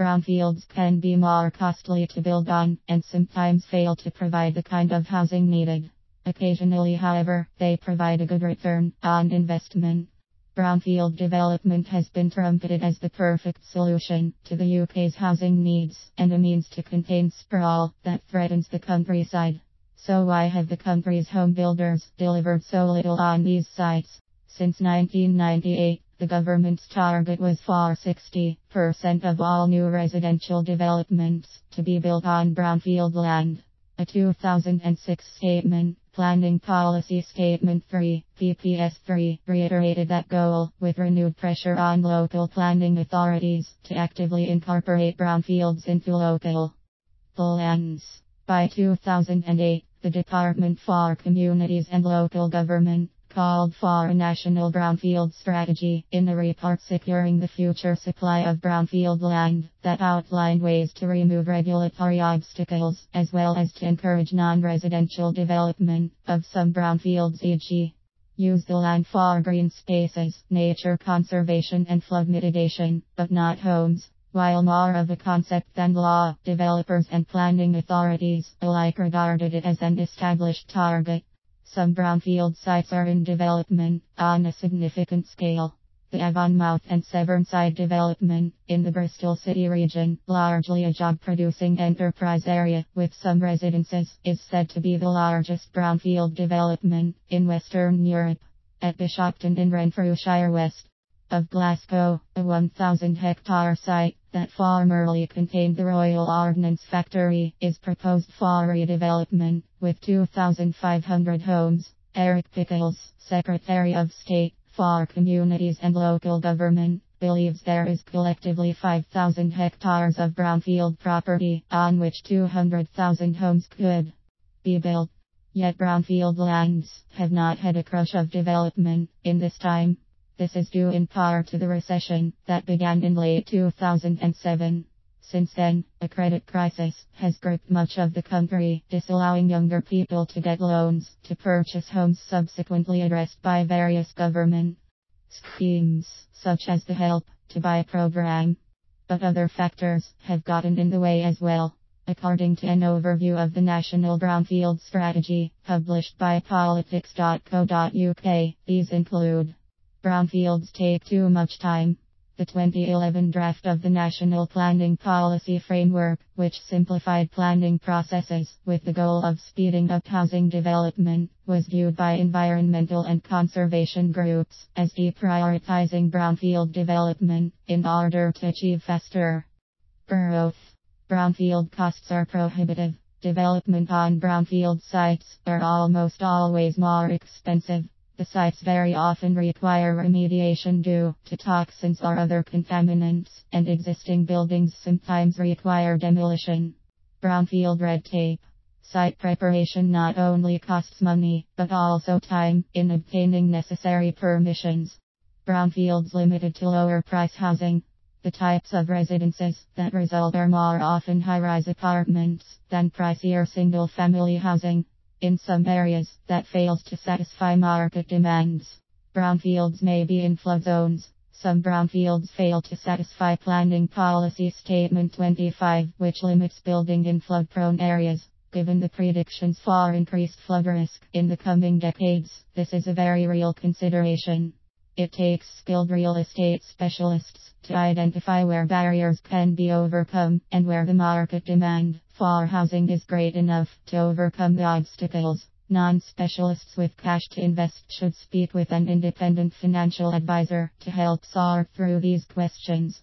Brownfields can be more costly to build on and sometimes fail to provide the kind of housing needed. Occasionally, however, they provide a good return on investment. Brownfield development has been trumpeted as the perfect solution to the UK's housing needs and a means to contain sprawl that threatens the countryside. So why have the country's home builders delivered so little on these sites? Since 1998, the government's target was for 60% of all new residential developments to be built on brownfield land. A 2006 statement, Planning Policy Statement 3, PPS 3, reiterated that goal, with renewed pressure on local planning authorities to actively incorporate brownfields into local plans. By 2008, the Department for Communities and Local Government called for a national brownfield strategy in the report Securing the Future Supply of Brownfield Land that outlined ways to remove regulatory obstacles as well as to encourage non-residential development of some brownfields, e.g. use the land for green spaces, nature conservation and flood mitigation, but not homes. While more of a concept than law, developers and planning authorities alike regarded it as an established target. Some brownfield sites are in development on a significant scale. The Avonmouth and Severnside development in the Bristol City region, largely a job-producing enterprise area with some residences, is said to be the largest brownfield development in Western Europe. At Bishopton in Renfrewshire west of Glasgow, a 1,000-hectare site that formerly contained the Royal Ordnance Factory is proposed for redevelopment with 2,500 homes. Eric Pickles, Secretary of State for Communities and Local Government, believes there is collectively 5,000 hectares of brownfield property on which 200,000 homes could be built. Yet brownfield lands have not had a crush of development in this time. This is due in part to the recession that began in late 2007. Since then, a credit crisis has gripped much of the country, disallowing younger people to get loans to purchase homes, subsequently addressed by various government schemes, such as the Help to Buy program. But other factors have gotten in the way as well. According to an overview of the National Brownfield Strategy, published by politics.co.uk, these include: brownfields take too much time. The 2011 draft of the National Planning Policy Framework, which simplified planning processes with the goal of speeding up housing development, was viewed by environmental and conservation groups as deprioritizing brownfield development in order to achieve faster growth. Brownfield costs are prohibitive. Development on brownfield sites are almost always more expensive. The sites very often require remediation due to toxins or other contaminants, and existing buildings sometimes require demolition. Brownfield red tape. Site preparation not only costs money, but also time in obtaining necessary permissions. Brownfields limited to lower price housing. The types of residences that result are more often high-rise apartments than pricier single-family housing. In some areas, that fails to satisfy market demands. Brownfields may be in flood zones. Some brownfields fail to satisfy Planning Policy Statement 25, which limits building in flood-prone areas. Given the predictions for increased flood risk in the coming decades, this is a very real consideration. It takes skilled real estate specialists to identify where barriers can be overcome and where the market demand for housing is great enough to overcome the obstacles. Non-specialists with cash to invest should speak with an independent financial advisor to help sort through these questions.